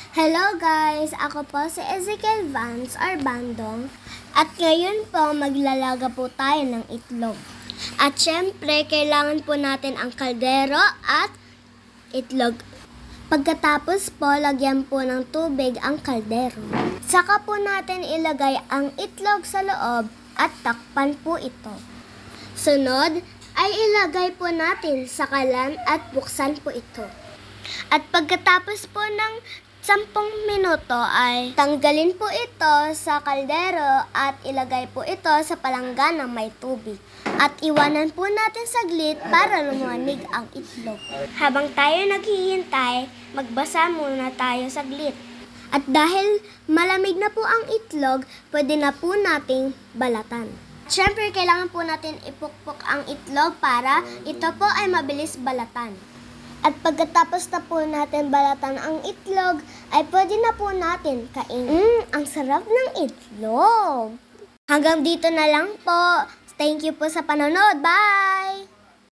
Hello guys! Ako po si Ezekiel Vance Arbandong at ngayon po maglalaga po tayo ng itlog. At syempre, kailangan po natin ang kaldero at itlog. Pagkatapos po, lagyan po ng tubig ang kaldero. Saka po natin ilagay ang itlog sa loob at takpan po ito. Sunod ay ilagay po natin sa kalan at buksan po ito. At pagkatapos po ng 10 minuto ay tanggalin po ito sa kaldero at ilagay po ito sa palanggan ng may tubig. At iwanan po natin saglit para lumanig ang itlog. Habang tayo naghihintay, magbasa muna tayo saglit. At dahil malamig na po ang itlog, pwede na po nating balatan. Siyempre, kailangan po natin ipukpok ang itlog para ito po ay mabilis balatan. At pagkatapos na po natin balatan ang itlog, ay pwede na po natin kainin. Ang sarap ng itlog! Hanggang dito na lang po. Thank you po sa panonood. Bye!